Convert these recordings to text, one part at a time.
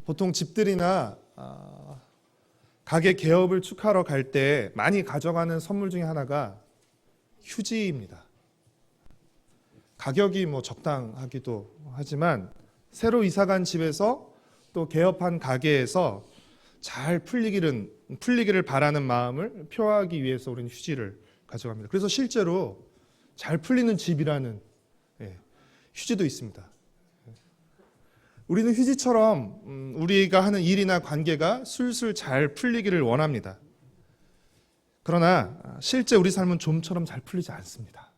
보통 집들이나 가게 개업을 축하하러 갈 때 많이 가져가는 선물 중에 하나가 휴지입니다. 가격이 적당하기도 하지만 새로 이사간 집에서 또 개업한 가게에서 잘 풀리기를 바라는 마음을 표하기 위해서 우리는 휴지를 가져갑니다. 그래서 실제로 잘 풀리는 집이라는 휴지도 있습니다. 우리는 휴지처럼 우리가 하는 일이나 관계가 술술 잘 풀리기를 원합니다. 그러나 실제 우리 삶은 좀처럼 잘 풀리지 않습니다.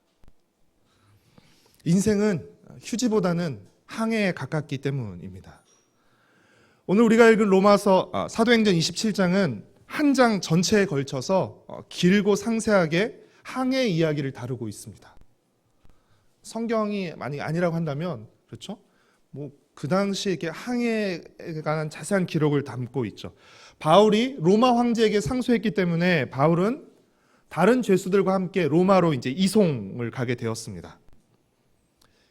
인생은 휴지보다는 항해에 가깝기 때문입니다. 오늘 우리가 읽은 로마서 사도행전 27장은 한 장 전체에 걸쳐서 길고 상세하게 항해 이야기를 다루고 있습니다. 성경이 만약 아니라고 한다면 그렇죠? 그 당시에 이렇게 항해에 관한 자세한 기록을 담고 있죠. 바울이 로마 황제에게 상소했기 때문에 바울은 다른 죄수들과 함께 로마로 이제 이송을 가게 되었습니다.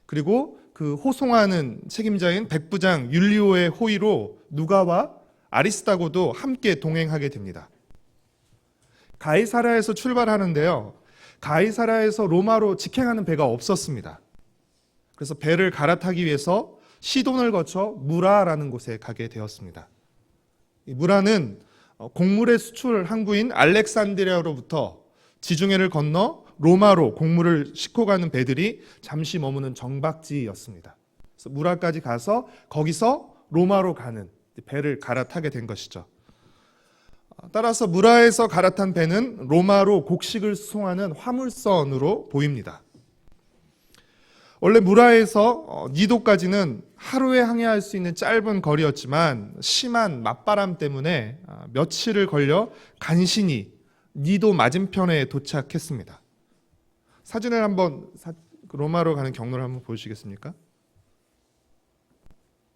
그리고 그 호송하는 책임자인 백부장 율리오의 호의로 누가와 아리스다고도 함께 동행하게 됩니다. 가이사랴에서 출발하는데요. 가이사랴에서 로마로 직행하는 배가 없었습니다. 그래서 배를 갈아타기 위해서 시돈을 거쳐 무라라는 곳에 가게 되었습니다. 이 무라는 곡물의 수출 항구인 알렉산드리아로부터 지중해를 건너 로마로 곡물을 싣고 가는 배들이 잠시 머무는 정박지였습니다. 그래서 무라까지 가서 거기서 로마로 가는 배를 갈아타게 된 것이죠. 따라서 무라에서 갈아탄 배는 로마로 곡식을 수송하는 화물선으로 보입니다. 원래 무라에서 니도까지는 하루에 항해할 수 있는 짧은 거리였지만 심한 맞바람 때문에 며칠을 걸려 간신히 니도 맞은편에 도착했습니다. 사진을 한번 로마로 가는 경로를 한번 보시겠습니까?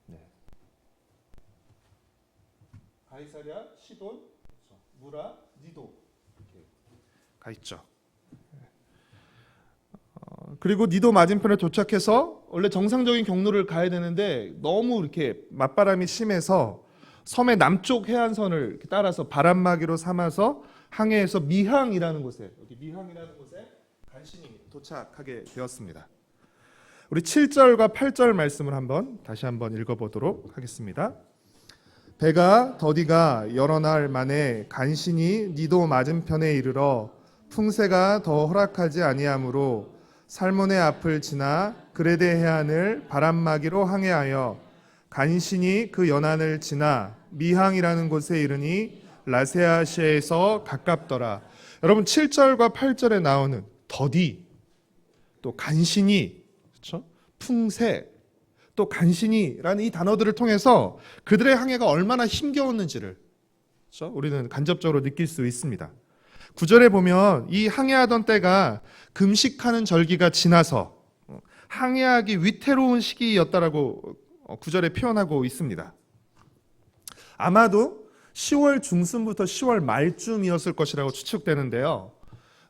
네. 가이사랴, 시돈, 무라, 니도 이렇게 가 있죠. 그리고 니도 맞은편에 도착해서 원래 정상적인 경로를 가야 되는데 너무 이렇게 맞바람이 심해서 섬의 남쪽 해안선을 따라서 바람막이로 삼아서 항해해서 미항이라는 곳에 간신히 도착하게 되었습니다. 우리 7절과 8절 말씀을 다시 한번 읽어보도록 하겠습니다. 배가 더디가 여러 날 만에 간신히 니도 맞은편에 이르러 풍세가 더 허락하지 아니하므로 살몬의 앞을 지나 그레데 해안을 바람막이로 항해하여 간신히 그 연안을 지나 미항이라는 곳에 이르니 라세아시에서 가깝더라. 여러분 7절과 8절에 나오는 더디, 또 간신히, 그렇죠? 풍세, 또 간신히라는 이 단어들을 통해서 그들의 항해가 얼마나 힘겨웠는지를 그렇죠? 우리는 간접적으로 느낄 수 있습니다. 9절에 보면 이 항해하던 때가 금식하는 절기가 지나서 항해하기 위태로운 시기였다라고 9절에 표현하고 있습니다. 아마도 10월 중순부터 10월 말쯤이었을 것이라고 추측되는데요.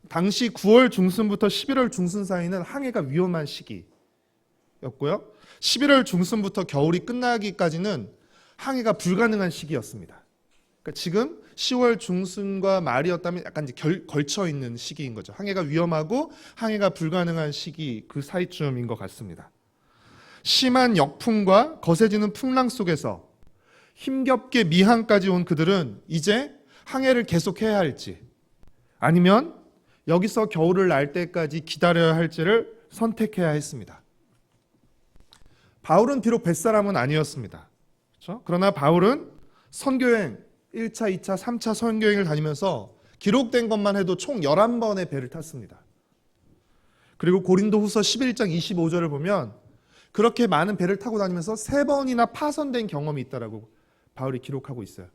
당시 9월 중순부터 11월 중순 사이는 항해가 위험한 시기였고요. 11월 중순부터 겨울이 끝나기까지는 항해가 불가능한 시기였습니다. 그러니까 지금 10월 중순과 말이었다면 약간 이제 걸쳐 있는 시기인 거죠. 항해가 위험하고 항해가 불가능한 시기 그 사이쯤인 것 같습니다. 심한 역풍과 거세지는 풍랑 속에서 힘겹게 미항까지 온 그들은 이제 항해를 계속해야 할지 아니면 여기서 겨울을 날 때까지 기다려야 할지를 선택해야 했습니다. 바울은 비록 뱃사람은 아니었습니다. 그렇죠? 그러나 바울은 선교여행 1차, 2차, 3차 선교여행을 다니면서 기록된 것만 해도 총 11번의 배를 탔습니다. 그리고 고린도후서 11장 25절을 보면 그렇게 많은 배를 타고 다니면서 3번이나 파손된 경험이 있다라고 바울이 기록하고 있어요.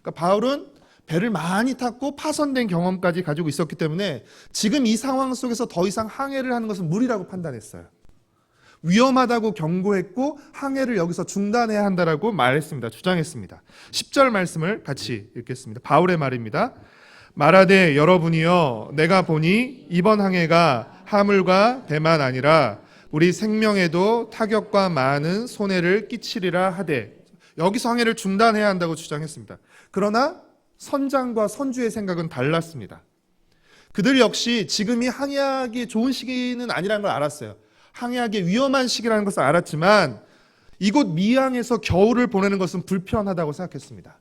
그러니까 바울은 배를 많이 탔고 파손된 경험까지 가지고 있었기 때문에 지금 이 상황 속에서 더 이상 항해를 하는 것은 무리라고 판단했어요. 위험하다고 경고했고 항해를 여기서 중단해야 한다라고 말했습니다. 주장했습니다. 10절 말씀을 같이 읽겠습니다. 바울의 말입니다. 말하되 여러분이여 내가 보니 이번 항해가 하물과 배만 아니라 우리 생명에도 타격과 많은 손해를 끼치리라 하되 여기서 항해를 중단해야 한다고 주장했습니다. 그러나 선장과 선주의 생각은 달랐습니다. 그들 역시 지금이 항해하기 좋은 시기는 아니라는 걸 알았어요. 항해하기 위험한 시기라는 것을 알았지만 이곳 미항에서 겨울을 보내는 것은 불편하다고 생각했습니다.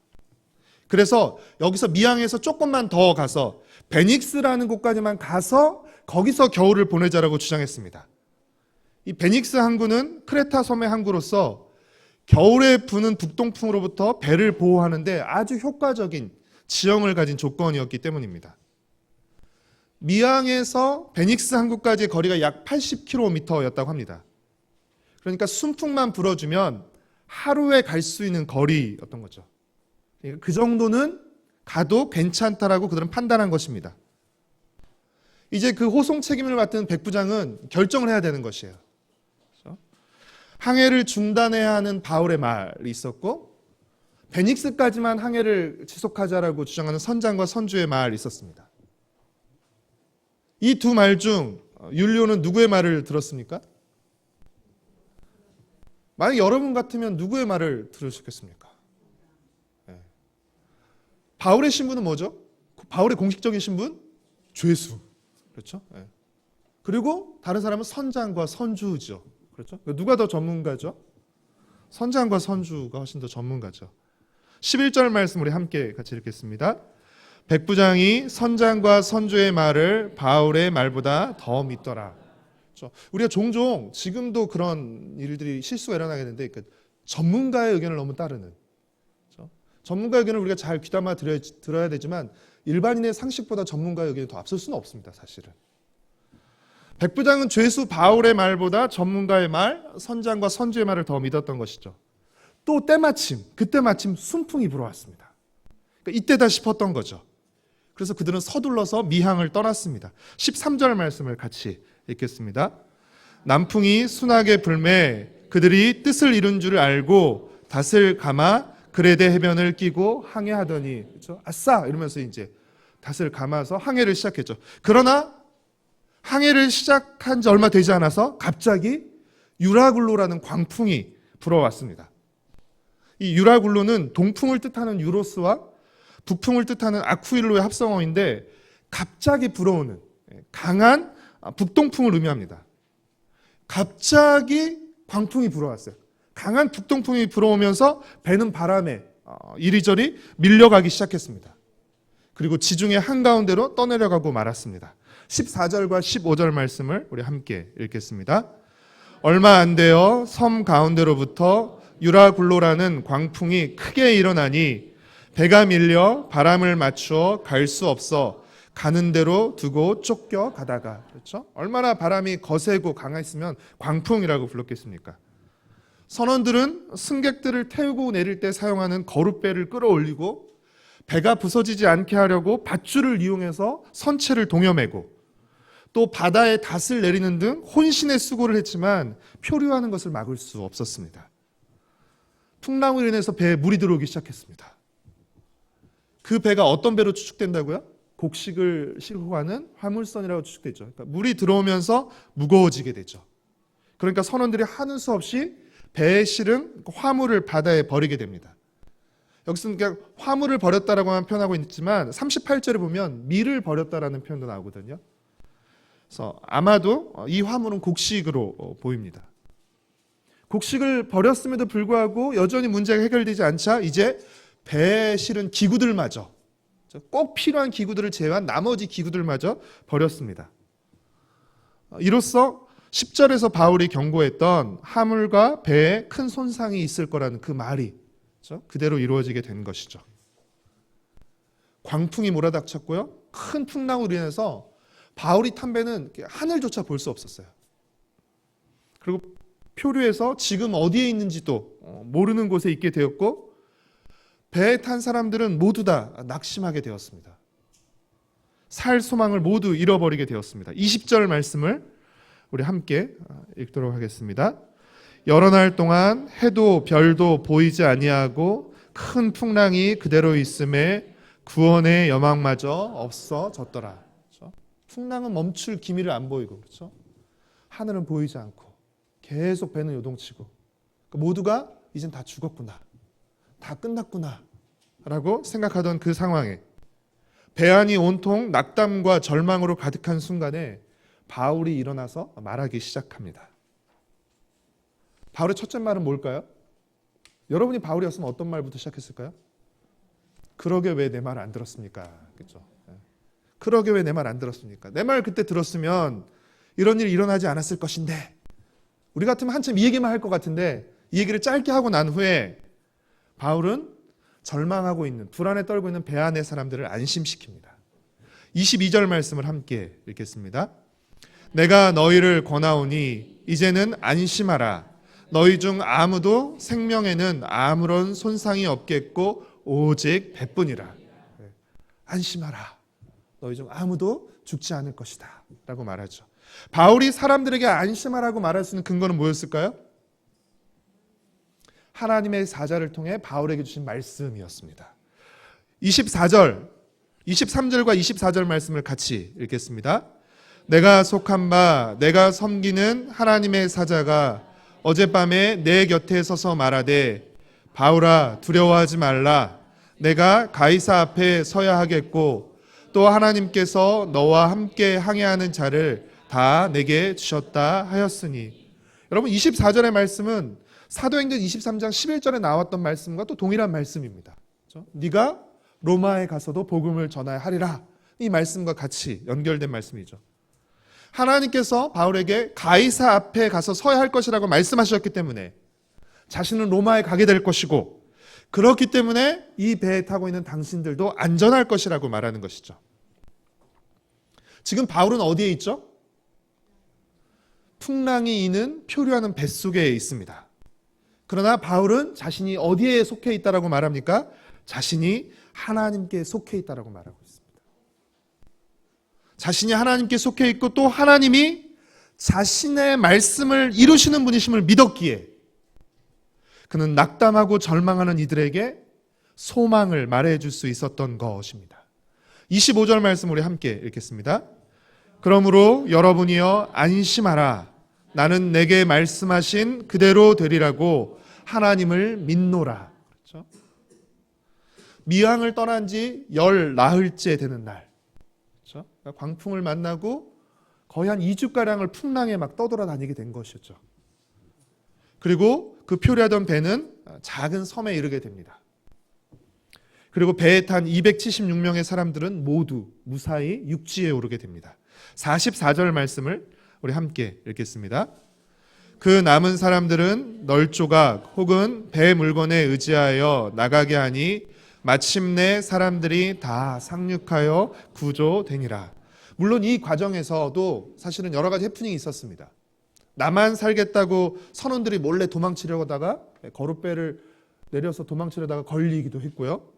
그래서 여기서 미항에서 조금만 더 가서 베닉스라는 곳까지만 가서 거기서 겨울을 보내자라고 주장했습니다. 이 베닉스 항구는 크레타 섬의 항구로서 겨울에 부는 북동풍으로부터 배를 보호하는데 아주 효과적인 지형을 가진 조건이었기 때문입니다. 미항에서 베닉스 항구까지의 거리가 약 80km였다고 합니다. 그러니까 순풍만 불어주면 하루에 갈 수 있는 거리였던 거죠. 그러니까 그 정도는 가도 괜찮다라고 그들은 판단한 것입니다. 이제 그 호송 책임을 맡은 백부장은 결정을 해야 되는 것이에요. 그렇죠? 항해를 중단해야 하는 바울의 말이 있었고 베닉스까지만 항해를 지속하자라고 주장하는 선장과 선주의 말이 있었습니다. 이 두 말 중 율리오는 누구의 말을 들었습니까? 만약 여러분 같으면 누구의 말을 들으셨겠습니까? 네. 바울의 신분은 뭐죠? 바울의 공식적인 신분? 죄수. 그렇죠? 네. 그리고 다른 사람은 선장과 선주죠. 그렇죠? 누가 더 전문가죠? 선장과 선주가 훨씬 더 전문가죠. 11절 말씀 우리 함께 같이 읽겠습니다. 백부장이 선장과 선주의 말을 바울의 말보다 더 믿더라. 그렇죠? 우리가 종종 지금도 그런 일들이 실수가 일어나게 되는데 전문가의 의견을 너무 따르는. 그렇죠? 전문가의 의견을 우리가 잘 귀담아 들어야 되지만 일반인의 상식보다 전문가의 의견이 더 앞설 수는 없습니다. 사실은. 백부장은 죄수 바울의 말보다 전문가의 말, 선장과 선주의 말을 더 믿었던 것이죠. 또 그때 마침 순풍이 불어왔습니다. 그러니까 이때다 싶었던 거죠. 그래서 그들은 서둘러서 미항을 떠났습니다. 13절 말씀을 같이 읽겠습니다. 남풍이 순하게 불매 그들이 뜻을 이룬 줄 알고 닷을 감아 그레데 해변을 끼고 항해하더니, 그렇죠? 아싸 이러면서 이제 닷을 감아서 항해를 시작했죠. 그러나 항해를 시작한 지 얼마 되지 않아서 갑자기 유라굴로라는 광풍이 불어왔습니다. 이 유라굴로는 동풍을 뜻하는 유로스와 북풍을 뜻하는 아쿠일로의 합성어인데 갑자기 불어오는 강한 북동풍을 의미합니다. 갑자기 광풍이 불어왔어요. 강한 북동풍이 불어오면서 배는 바람에 이리저리 밀려가기 시작했습니다. 그리고 지중해 한가운데로 떠내려가고 말았습니다. 14절과 15절 말씀을 우리 함께 읽겠습니다. 얼마 안 되어 섬 가운데로부터 유라굴로라는 광풍이 크게 일어나니 배가 밀려 바람을 맞추어 갈 수 없어 가는 대로 두고 쫓겨 가다가, 그렇죠? 얼마나 바람이 거세고 강했으면 광풍이라고 불렀겠습니까? 선원들은 승객들을 태우고 내릴 때 사용하는 거룻배를 끌어올리고 배가 부서지지 않게 하려고 밧줄을 이용해서 선체를 동여매고 또 바다에 닷을 내리는 등 혼신의 수고를 했지만 표류하는 것을 막을 수 없었습니다. 풍랑으로 인해서 배에 물이 들어오기 시작했습니다. 그 배가 어떤 배로 추측된다고요? 곡식을 싣고 가는 화물선이라고 추측되죠. 그러니까 물이 들어오면서 무거워지게 되죠. 그러니까 선원들이 하는 수 없이 배에 실은 화물을 바다에 버리게 됩니다. 여기서는 그냥 화물을 버렸다라고만 표현하고 있지만 38절에 보면 밀을 버렸다라는 표현도 나오거든요. 그래서 아마도 이 화물은 곡식으로 보입니다. 곡식을 버렸음에도 불구하고 여전히 문제가 해결되지 않자 이제 배에 실은 기구들마저, 꼭 필요한 기구들을 제외한 나머지 기구들마저 버렸습니다. 이로써 10절에서 바울이 경고했던 화물과 배에 큰 손상이 있을 거라는 그 말이 그대로 이루어지게 된 것이죠. 광풍이 몰아닥쳤고요. 큰 풍랑으로 인해서 바울이 탄 배는 하늘조차 볼 수 없었어요. 그리고 표류해서 지금 어디에 있는지도 모르는 곳에 있게 되었고 배에 탄 사람들은 모두 다 낙심하게 되었습니다. 살 소망을 모두 잃어버리게 되었습니다. 20절 말씀을 우리 함께 읽도록 하겠습니다. 여러 날 동안 해도 별도 보이지 아니하고 큰 풍랑이 그대로 있음에 구원의 여망마저 없어졌더라. 그렇죠? 풍랑은 멈출 기미를 안 보이고, 그렇죠? 하늘은 보이지 않고 계속 배는 요동치고 모두가 이젠 다 죽었구나. 다 끝났구나 라고 생각하던 그 상황에 배 안이 온통 낙담과 절망으로 가득한 순간에 바울이 일어나서 말하기 시작합니다. 바울의 첫째 말은 뭘까요? 여러분이 바울이었으면 어떤 말부터 시작했을까요? 그러게 왜 내 말 안 들었습니까? 그렇죠? 그러게 왜 내 말 안 들었습니까? 내 말 그때 들었으면 이런 일이 일어나지 않았을 것인데, 우리 같으면 한참 이 얘기만 할 것 같은데 이 얘기를 짧게 하고 난 후에 바울은 절망하고 있는, 불안에 떨고 있는 배 안의 사람들을 안심시킵니다. 22절 말씀을 함께 읽겠습니다. 내가 너희를 권하오니 이제는 안심하라. 너희 중 아무도 생명에는 아무런 손상이 없겠고 오직 배뿐이라. 안심하라. 너희 중 아무도 죽지 않을 것이다 라고 말하죠. 바울이 사람들에게 안심하라고 말할 수 있는 근거는 뭐였을까요? 하나님의 사자를 통해 바울에게 주신 말씀이었습니다. 23절 23절과 24절 말씀을 같이 읽겠습니다. 내가 속한 바 내가 섬기는 하나님의 사자가 어젯밤에 내 곁에 서서 말하되 바울아 두려워하지 말라. 내가 가이사 앞에 서야 하겠고 또 하나님께서 너와 함께 항해하는 자를 다 내게 주셨다 하였으니. 여러분 24절의 말씀은 사도행전 23장 11절에 나왔던 말씀과 또 동일한 말씀입니다. 그렇죠? 네가 로마에 가서도 복음을 전하여 하리라. 이 말씀과 같이 연결된 말씀이죠. 하나님께서 바울에게 가이사 앞에 가서 서야 할 것이라고 말씀하셨기 때문에 자신은 로마에 가게 될 것이고, 그렇기 때문에 이 배에 타고 있는 당신들도 안전할 것이라고 말하는 것이죠. 지금 바울은 어디에 있죠? 풍랑이 이는 표류하는 뱃속에 있습니다. 그러나 바울은 자신이 어디에 속해 있다라고 말합니까? 자신이 하나님께 속해 있다라고 말하고 있습니다. 자신이 하나님께 속해 있고 또 하나님이 자신의 말씀을 이루시는 분이심을 믿었기에 그는 낙담하고 절망하는 이들에게 소망을 말해줄 수 있었던 것입니다. 25절 말씀 우리 함께 읽겠습니다. 그러므로 여러분이여 안심하라. 나는 내게 말씀하신 그대로 되리라고 하나님을 믿노라. 그렇죠? 미왕을 떠난 지 열 나흘째 되는 날, 그렇죠? 광풍을 만나고 거의 한 2주가량을 풍랑에 막 떠돌아다니게 된 것이었죠. 그리고 그 표류하던 배는 작은 섬에 이르게 됩니다. 그리고 배에 탄 276명의 사람들은 모두 무사히 육지에 오르게 됩니다. 44절 말씀을 우리 함께 읽겠습니다. 그 남은 사람들은 널조각 혹은 배 물건에 의지하여 나가게 하니 마침내 사람들이 다 상륙하여 구조되니라. 물론 이 과정에서도 사실은 여러 가지 해프닝이 있었습니다. 나만 살겠다고 선원들이 몰래 도망치려고 하다가 거룻배를 내려서 도망치려다가 걸리기도 했고요.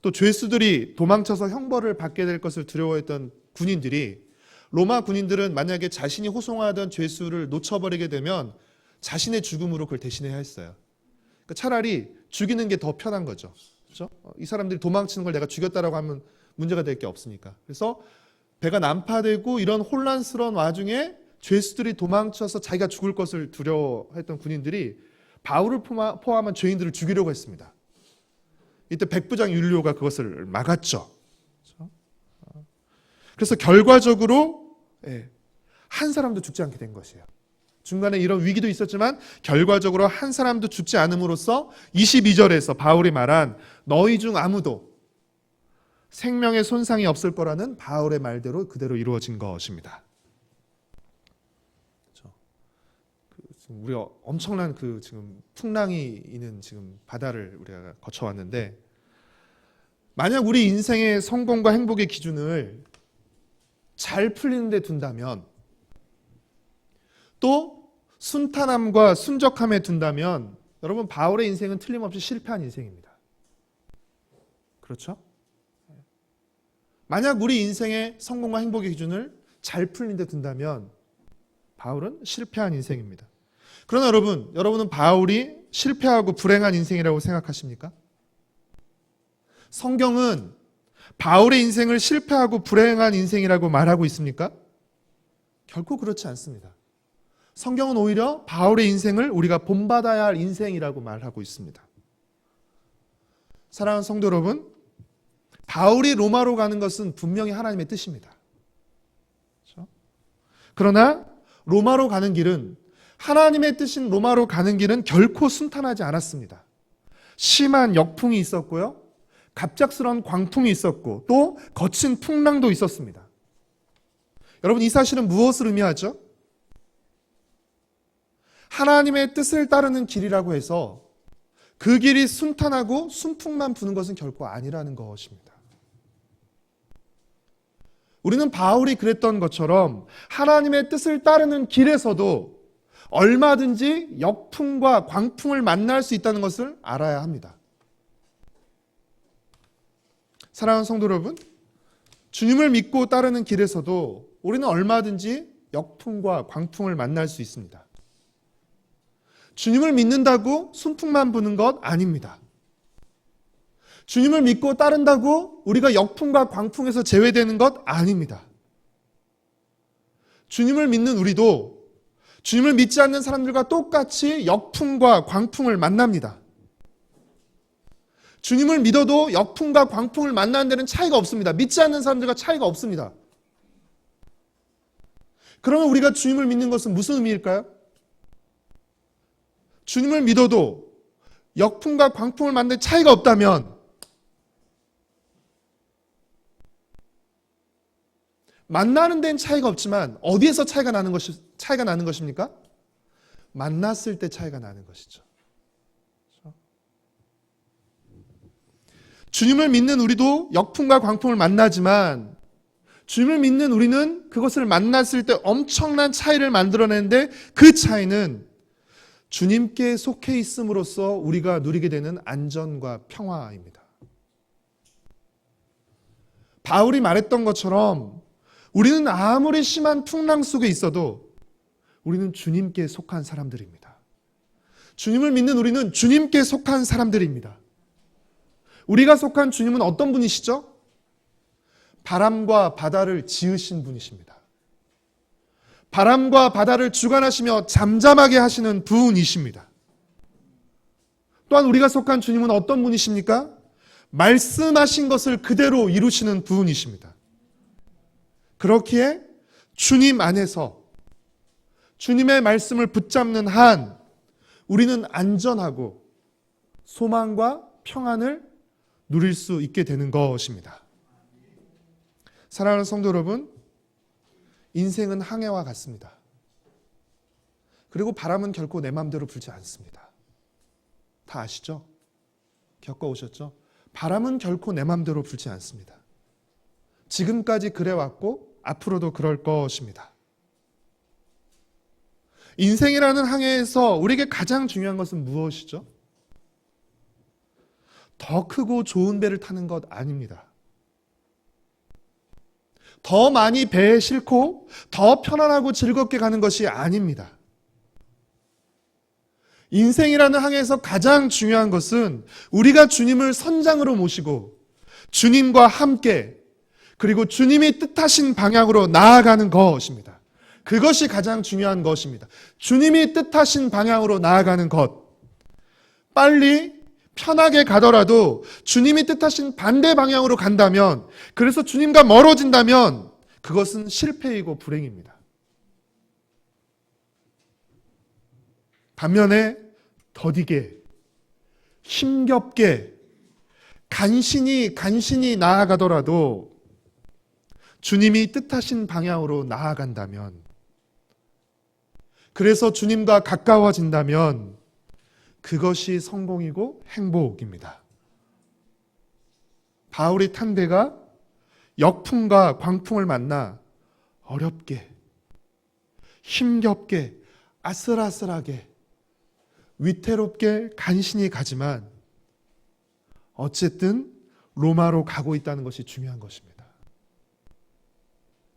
또 죄수들이 도망쳐서 형벌을 받게 될 것을 두려워했던 군인들이, 로마 군인들은 만약에 자신이 호송하던 죄수를 놓쳐버리게 되면 자신의 죽음으로 그걸 대신해야 했어요. 그러니까 차라리 죽이는 게 더 편한 거죠. 그렇죠? 이 사람들이 도망치는 걸 내가 죽였다라고 하면 문제가 될 게 없으니까. 그래서 배가 난파되고 이런 혼란스러운 와중에 죄수들이 도망쳐서 자기가 죽을 것을 두려워했던 군인들이 바울을 포함한 죄인들을 죽이려고 했습니다. 이때 백부장 율리오가 그것을 막았죠. 그래서 결과적으로 한 사람도 죽지 않게 된 것이에요. 중간에 이런 위기도 있었지만 결과적으로 한 사람도 죽지 않음으로써 22절에서 바울이 말한 너희 중 아무도 생명의 손상이 없을 거라는 바울의 말대로 그대로 이루어진 것입니다. 우리가 엄청난 그 지금 풍랑이 있는 지금 바다를 우리가 거쳐왔는데, 만약 우리 인생의 성공과 행복의 기준을 잘 풀리는 데 둔다면, 또 순탄함과 순적함에 둔다면, 여러분 바울의 인생은 틀림없이 실패한 인생입니다. 그렇죠? 만약 우리 인생의 성공과 행복의 기준을 잘 풀리는 데 둔다면 바울은 실패한 인생입니다. 그러나 여러분은 바울이 실패하고 불행한 인생이라고 생각하십니까? 성경은 바울의 인생을 실패하고 불행한 인생이라고 말하고 있습니까? 결코 그렇지 않습니다. 성경은 오히려 바울의 인생을 우리가 본받아야 할 인생이라고 말하고 있습니다. 사랑하는 성도 여러분, 바울이 로마로 가는 것은 분명히 하나님의 뜻입니다. 그렇죠? 그러나 로마로 가는 길은, 하나님의 뜻인 로마로 가는 길은 결코 순탄하지 않았습니다. 심한 역풍이 있었고요, 갑작스러운 광풍이 있었고, 또 거친 풍랑도 있었습니다. 여러분, 이 사실은 무엇을 의미하죠? 하나님의 뜻을 따르는 길이라고 해서 그 길이 순탄하고 순풍만 부는 것은 결코 아니라는 것입니다. 우리는 바울이 그랬던 것처럼 하나님의 뜻을 따르는 길에서도 얼마든지 역풍과 광풍을 만날 수 있다는 것을 알아야 합니다. 사랑하는 성도 여러분, 주님을 믿고 따르는 길에서도 우리는 얼마든지 역풍과 광풍을 만날 수 있습니다. 주님을 믿는다고 순풍만 부는 것 아닙니다. 주님을 믿고 따른다고 우리가 역풍과 광풍에서 제외되는 것 아닙니다. 주님을 믿는 우리도 주님을 믿지 않는 사람들과 똑같이 역풍과 광풍을 만납니다. 주님을 믿어도 역풍과 광풍을 만나는 데는 차이가 없습니다. 믿지 않는 사람들과 차이가 없습니다. 그러면 우리가 주님을 믿는 것은 무슨 의미일까요? 주님을 믿어도 역풍과 광풍을 만나는 데 차이가 없다면 만나는 데는 차이가 없지만 어디에서 차이가 나는 것입니까? 만났을 때 차이가 나는 것이죠. 그렇죠? 주님을 믿는 우리도 역풍과 광풍을 만나지만 주님을 믿는 우리는 그것을 만났을 때 엄청난 차이를 만들어내는데 그 차이는 주님께 속해 있음으로써 우리가 누리게 되는 안전과 평화입니다. 바울이 말했던 것처럼 우리는 아무리 심한 풍랑 속에 있어도 우리는 주님께 속한 사람들입니다. 주님을 믿는 우리는 주님께 속한 사람들입니다. 우리가 속한 주님은 어떤 분이시죠? 바람과 바다를 지으신 분이십니다. 바람과 바다를 주관하시며 잠잠하게 하시는 분이십니다. 또한 우리가 속한 주님은 어떤 분이십니까? 말씀하신 것을 그대로 이루시는 분이십니다. 그렇기에 주님 안에서 주님의 말씀을 붙잡는 한 우리는 안전하고 소망과 평안을 누릴 수 있게 되는 것입니다. 사랑하는 성도 여러분, 인생은 항해와 같습니다. 그리고 바람은 결코 내 마음대로 불지 않습니다. 다 아시죠? 겪어오셨죠? 바람은 결코 내 마음대로 불지 않습니다. 지금까지 그래왔고 앞으로도 그럴 것입니다. 인생이라는 항해에서 우리에게 가장 중요한 것은 무엇이죠? 더 크고 좋은 배를 타는 것 아닙니다. 더 많이 배에 싣고 더 편안하고 즐겁게 가는 것이 아닙니다. 인생이라는 항해에서 가장 중요한 것은 우리가 주님을 선장으로 모시고 주님과 함께 그리고 주님이 뜻하신 방향으로 나아가는 것입니다. 그것이 가장 중요한 것입니다. 주님이 뜻하신 방향으로 나아가는 것. 빨리 편하게 가더라도 주님이 뜻하신 반대 방향으로 간다면, 그래서 주님과 멀어진다면 그것은 실패이고 불행입니다. 반면에 더디게, 힘겹게, 간신히 나아가더라도 주님이 뜻하신 방향으로 나아간다면, 그래서 주님과 가까워진다면 그것이 성공이고 행복입니다. 바울이 탄 배가 역풍과 광풍을 만나 어렵게, 힘겹게, 아슬아슬하게, 위태롭게 간신히 가지만 어쨌든 로마로 가고 있다는 것이 중요한 것입니다.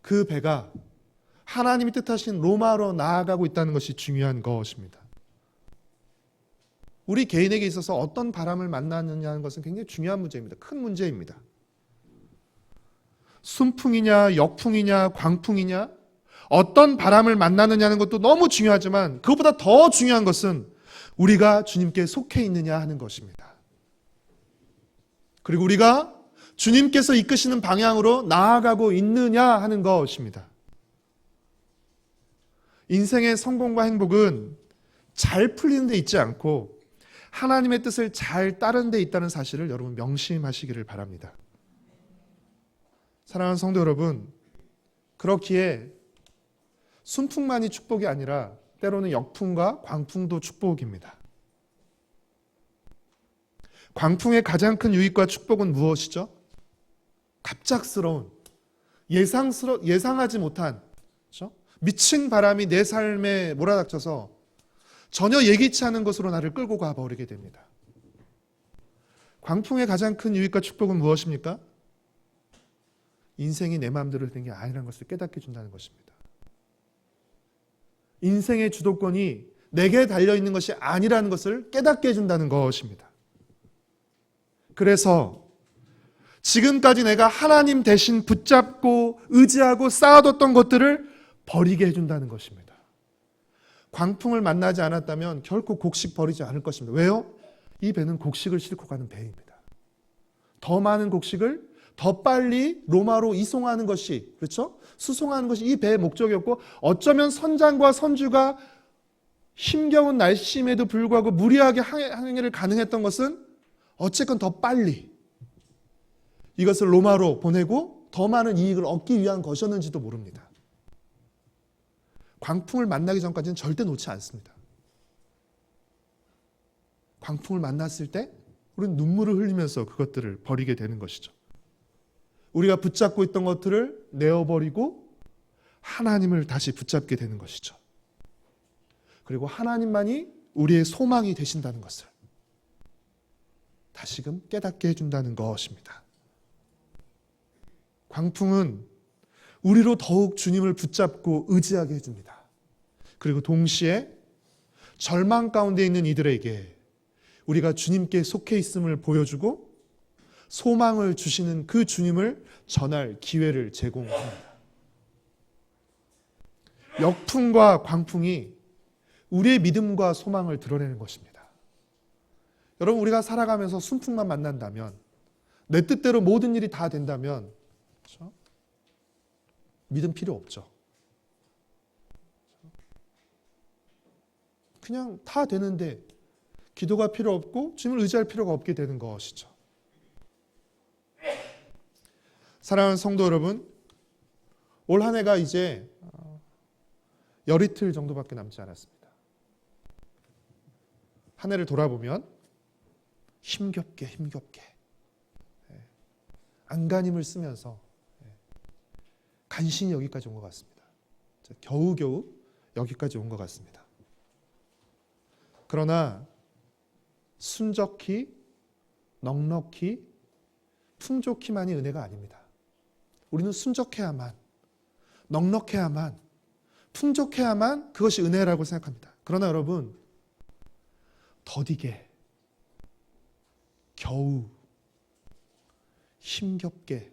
그 배가 하나님이 뜻하신 로마로 나아가고 있다는 것이 중요한 것입니다. 우리 개인에게 있어서 어떤 바람을 만나느냐는 것은 굉장히 중요한 문제입니다. 큰 문제입니다. 순풍이냐 역풍이냐 광풍이냐 어떤 바람을 만나느냐는 것도 너무 중요하지만 그것보다 더 중요한 것은 우리가 주님께 속해 있느냐 하는 것입니다. 그리고 우리가 주님께서 이끄시는 방향으로 나아가고 있느냐 하는 것입니다. 인생의 성공과 행복은 잘 풀리는 데 있지 않고 하나님의 뜻을 잘 따르는 데 있다는 사실을 여러분 명심하시기를 바랍니다. 사랑하는 성도 여러분, 그렇기에 순풍만이 축복이 아니라 때로는 역풍과 광풍도 축복입니다. 광풍의 가장 큰 유익과 축복은 무엇이죠? 갑작스러운, 예상하지 못한, 그렇죠? 미친 바람이 내 삶에 몰아닥쳐서 전혀 예기치 않은 것으로 나를 끌고 가버리게 됩니다. 광풍의 가장 큰 유익과 축복은 무엇입니까? 인생이 내 마음대로 되는 게 아니라는 것을 깨닫게 해준다는 것입니다. 인생의 주도권이 내게 달려있는 것이 아니라는 것을 깨닫게 해준다는 것입니다. 그래서 지금까지 내가 하나님 대신 붙잡고 의지하고 쌓아뒀던 것들을 버리게 해준다는 것입니다. 광풍을 만나지 않았다면 결코 곡식 버리지 않을 것입니다. 왜요? 이 배는 곡식을 싣고 가는 배입니다. 더 많은 곡식을 더 빨리 로마로 이송하는 것이, 그렇죠? 수송하는 것이 이 배의 목적이었고, 어쩌면 선장과 선주가 힘겨운 날씨임에도 불구하고 무리하게 항해를 가능했던 것은 어쨌건 더 빨리 이것을 로마로 보내고 더 많은 이익을 얻기 위한 것이었는지도 모릅니다. 광풍을 만나기 전까지는 절대 놓지 않습니다. 광풍을 만났을 때 우리는 눈물을 흘리면서 그것들을 버리게 되는 것이죠. 우리가 붙잡고 있던 것들을 내어버리고 하나님을 다시 붙잡게 되는 것이죠. 그리고 하나님만이 우리의 소망이 되신다는 것을 다시금 깨닫게 해준다는 것입니다. 광풍은 우리로 더욱 주님을 붙잡고 의지하게 해줍니다. 그리고 동시에 절망 가운데 있는 이들에게 우리가 주님께 속해 있음을 보여주고 소망을 주시는 그 주님을 전할 기회를 제공합니다. 역풍과 광풍이 우리의 믿음과 소망을 드러내는 것입니다. 여러분, 우리가 살아가면서 순풍만 만난다면, 내 뜻대로 모든 일이 다 된다면, 그렇죠? 믿음 필요 없죠. 그냥 다 되는데 기도가 필요 없고 주님을 의지할 필요가 없게 되는 것이죠. 사랑하는 성도 여러분, 올 한 해가 이제 열이틀 정도밖에 남지 않았습니다. 한 해를 돌아보면 힘겹게 안간힘을 쓰면서 간신히 여기까지 온 것 같습니다. 겨우겨우 여기까지 온 것 같습니다. 그러나 순적히, 넉넉히, 풍족히만이 은혜가 아닙니다. 우리는 순적해야만, 넉넉해야만, 풍족해야만 그것이 은혜라고 생각합니다. 그러나 여러분, 더디게, 겨우, 힘겹게,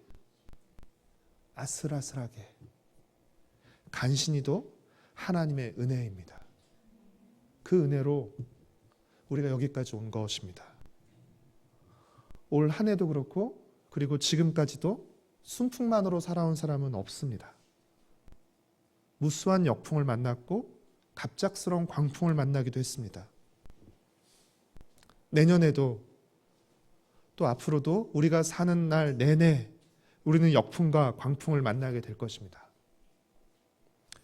아슬아슬하게, 간신히도 하나님의 은혜입니다. 그 은혜로 우리가 여기까지 온 것입니다. 올 한 해도 그렇고 그리고 지금까지도 순풍만으로 살아온 사람은 없습니다. 무수한 역풍을 만났고 갑작스러운 광풍을 만나기도 했습니다. 내년에도 또 앞으로도 우리가 사는 날 내내 우리는 역풍과 광풍을 만나게 될 것입니다.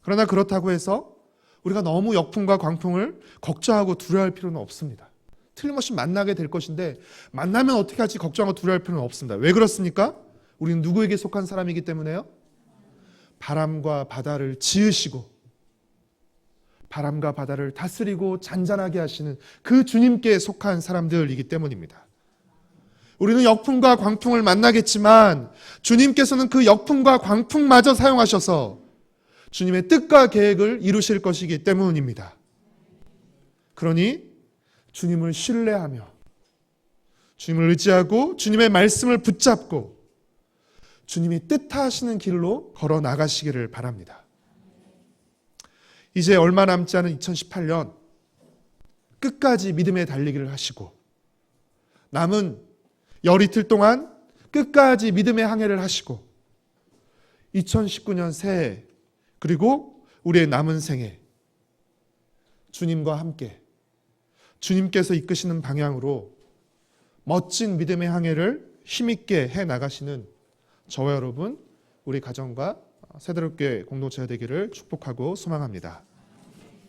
그러나 그렇다고 해서 우리가 너무 역풍과 광풍을 걱정하고 두려워할 필요는 없습니다. 틀림없이 만나게 될 것인데 만나면 어떻게 할지 걱정하고 두려워할 필요는 없습니다. 왜 그렇습니까? 우리는 누구에게 속한 사람이기 때문에요? 바람과 바다를 지으시고 바람과 바다를 다스리고 잔잔하게 하시는 그 주님께 속한 사람들이기 때문입니다. 우리는 역풍과 광풍을 만나겠지만 주님께서는 그 역풍과 광풍마저 사용하셔서 주님의 뜻과 계획을 이루실 것이기 때문입니다. 그러니 주님을 신뢰하며 주님을 의지하고 주님의 말씀을 붙잡고 주님이 뜻하시는 길로 걸어 나가시기를 바랍니다. 이제 얼마 남지 않은 2018년 끝까지 믿음의 달리기를 하시고 남은 열 이틀 동안 끝까지 믿음의 항해를 하시고 2019년 새해 그리고 우리의 남은 생애 주님과 함께 주님께서 이끄시는 방향으로 멋진 믿음의 항해를 힘있게 해 나가시는 저와 여러분, 우리 가정과 새들교회 공동체가 되기를 축복하고 소망합니다.